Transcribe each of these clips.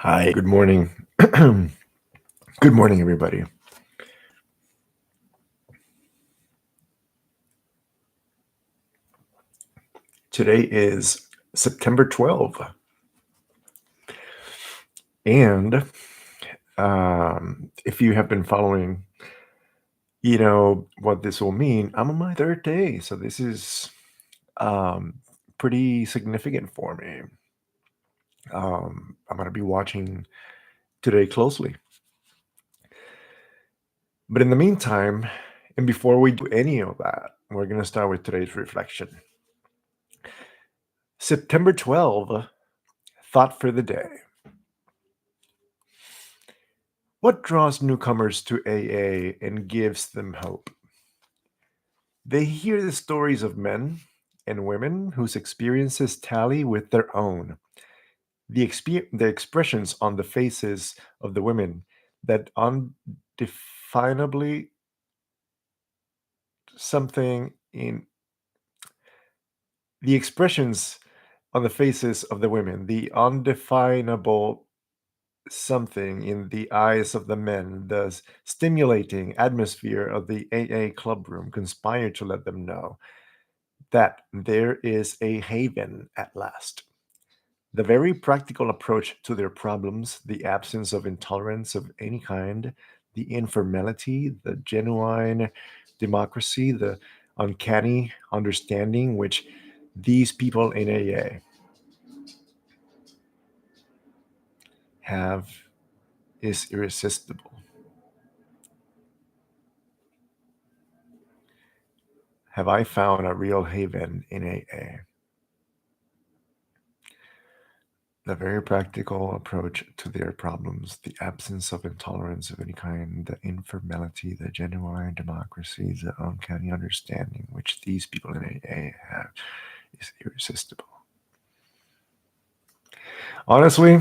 Hi, good morning. Good morning, everybody. Today is September 12th, and if you have been following, you know what this will mean. I'm on my third day, so this is um, pretty significant for me. I'm going to be watching today closely. But in the meantime, and before we do any of that, we're going to start with today's reflection. September 12th, thought for the day. What draws newcomers to AA and gives them hope? They hear the stories of men and women whose experiences tally with their own. The expressions on the faces of the women that undefinably something in the expressions on the faces of the women, the undefinable something in the eyes of the men, the stimulating atmosphere of the AA club room conspired to let them know that there is a haven at last. The very practical approach to their problems, the absence of intolerance of any kind, the informality, the genuine democracy, the uncanny understanding which these people in AA have is irresistible. Have I found a real haven in AA? The very practical approach to their problems, the absence of intolerance of any kind, the informality, the genuine democracy, the uncanny understanding which these people in AA have is irresistible. Honestly,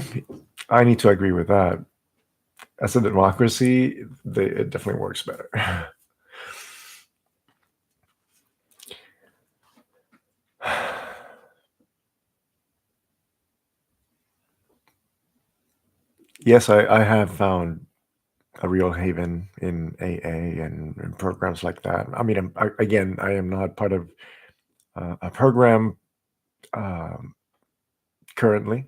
I need to agree with that. As a democracy, it definitely works better. Yes, I have found a real haven in AA and programs like that. I mean, again, I am not part of a program um, currently.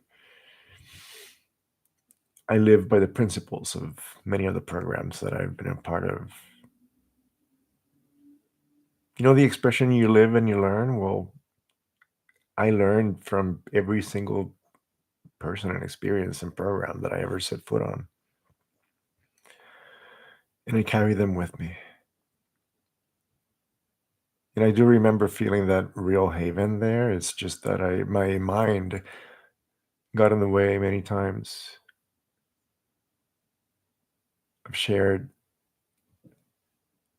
I live by the principles of many of the programs that I've been a part of. You know the expression you live and you learn? Well, I learned from every single person and experience and program that I ever set foot on. And I carry them with me. And I do remember feeling that real haven there. It's just that my mind got in the way many times. I've shared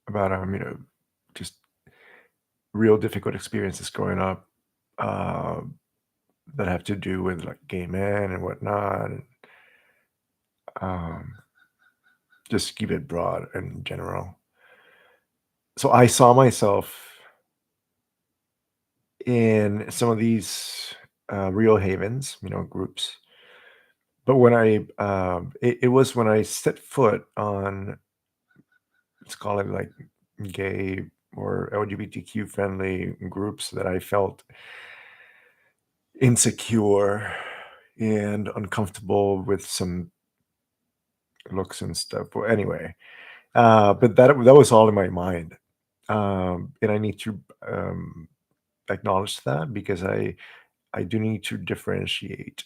about just real difficult experiences growing up. Uh, that have to do with like gay men and whatnot. And, um, just keep it broad and general. So I saw myself in some of these real havens, groups. But when it was when I set foot on, let's call it like gay or LGBTQ friendly groups that I felt insecure and uncomfortable with some looks and stuff. Well, anyway, but that was all in my mind, and I need to acknowledge that because I do need to differentiate.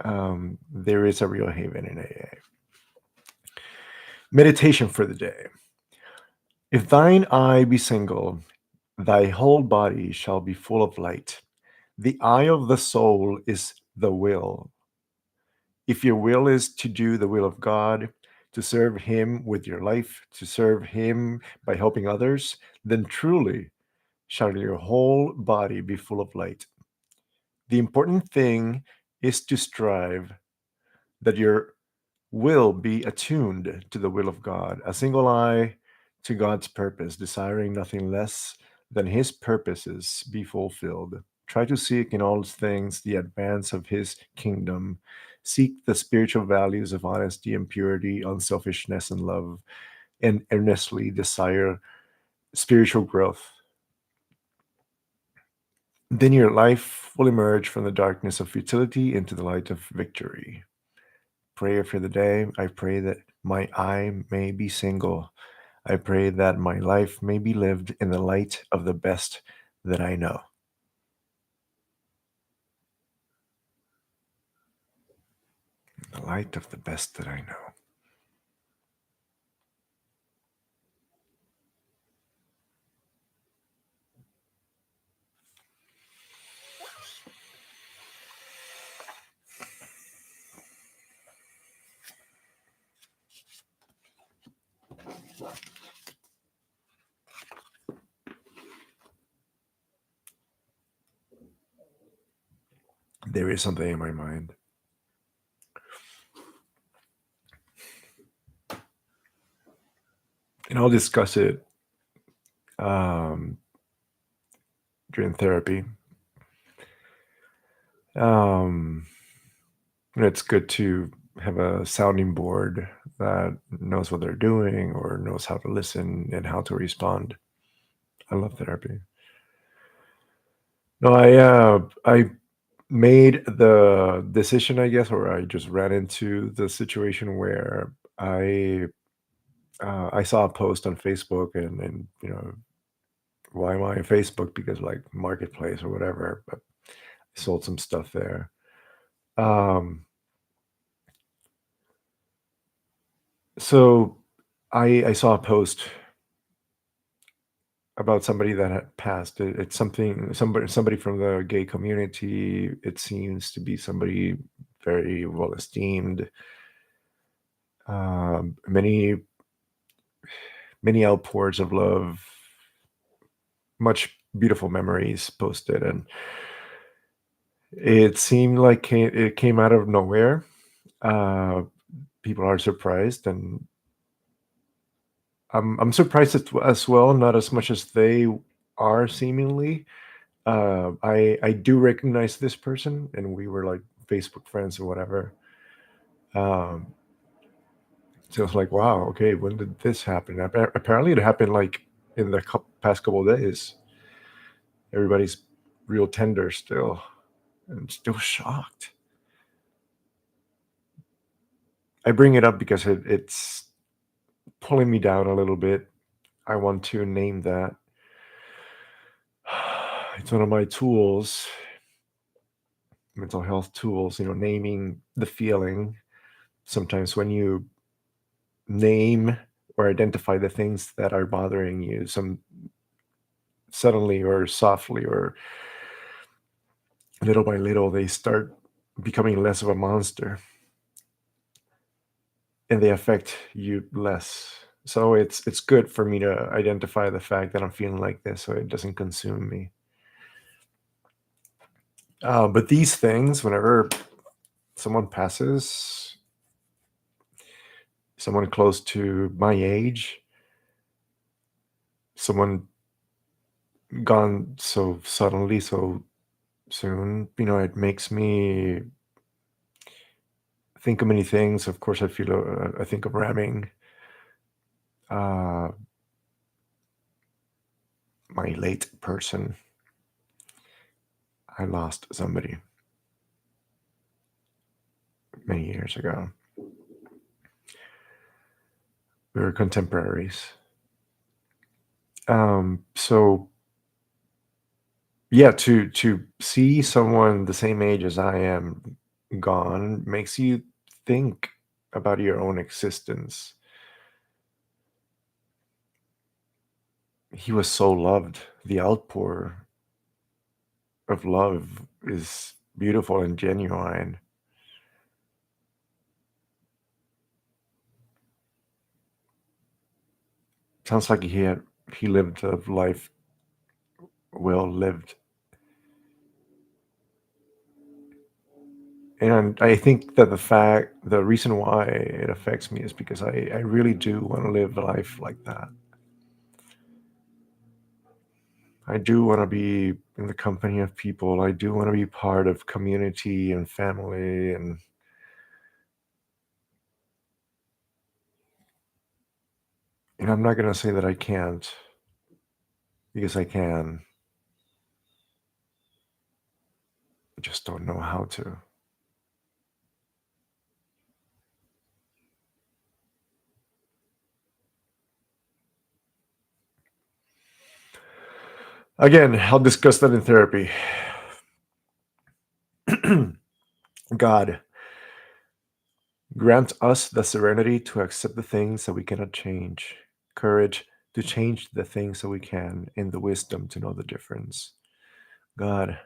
There is a real haven in AA. Meditation for the day. If thine eye be single, thy whole body shall be full of light. The eye of the soul is the will. If your will is to do the will of God, to serve Him with your life, to serve Him by helping others, then truly shall your whole body be full of light. The important thing is to strive that your will be attuned to the will of God, a single eye to God's purpose, desiring nothing less than His purposes be fulfilled. Try to seek in all things the advance of his kingdom. Seek the spiritual values of honesty and purity, unselfishness and love, and earnestly desire spiritual growth. Then your life will emerge from the darkness of futility into the light of victory. Prayer for the day. I pray that my eye may be single. I pray that my life may be lived in the light of the best that I know. The light of the best that I know. There is something in my mind. And I'll discuss it um, during therapy. Um, it's good to have a sounding board that knows what they're doing or knows how to listen and how to respond. I love therapy. No, I made the decision, I guess, or I just ran into the situation where I saw a post on Facebook, and why am I on Facebook? Because like marketplace or whatever, but I sold some stuff there. Um, so I saw a post about somebody that had passed. It's somebody from the gay community. It seems to be somebody very well esteemed. Many outpours of love, much beautiful memories posted, and it seemed like it came out of nowhere. Uh, People are surprised, and I'm surprised as well. Not as much as they are seemingly. I do recognize this person, and we were like Facebook friends or whatever. Um, so it's like, wow, okay, when did this happen? Apparently, it happened like in the past couple of days. Everybody's real tender still, and still shocked. I bring it up because it's pulling me down a little bit. I want to name that. It's one of my tools, mental health tools, naming the feeling. Sometimes when you name or identify the things that are bothering you, some suddenly or softly or little by little, they start becoming less of a monster and they affect you less. So it's good for me to identify the fact that I'm feeling like this so it doesn't consume me. But these things, whenever someone passes, someone close to my age, someone gone so suddenly, so soon, it makes me think of many things. Of course, I think of ramming, uh, my late person. I lost somebody many years ago. We were contemporaries. So yeah, to see someone the same age as I am gone makes you think about your own existence. He was so loved. The outpour of love is beautiful and genuine. Sounds like he lived a life well lived. And I think that the reason why it affects me is because I really do want to live a life like that. I do want to be in the company of people. I do want to be part of community and family, and I'm not going to say that I can't, because I can. I just don't know how to. Again, I'll discuss that in therapy. God, grant us the serenity to accept the things that we cannot change, courage to change the things that we can, and the wisdom to know the difference. God,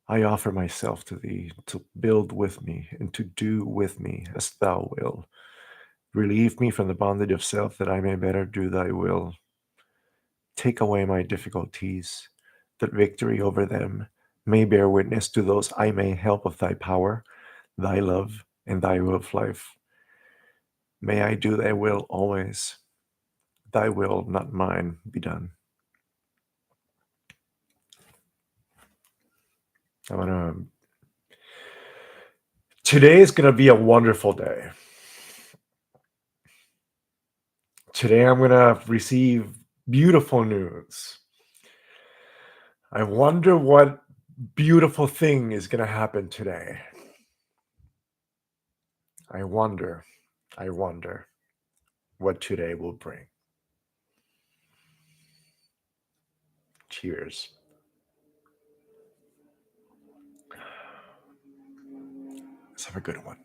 I offer myself to thee to build with me and to do with me as thou wilt. Relieve me from the bondage of self that I may better do thy will. Take away my difficulties, that victory over them may bear witness to those I may help of thy power, thy love, and thy will of life. May I do thy will always. Thy will, not mine, be done. I'm gonna. Today is gonna be a wonderful day. Today I'm gonna receive beautiful news. I wonder what beautiful thing is gonna happen today. I wonder. I wonder what today will bring. Cheers. Let's have a good one.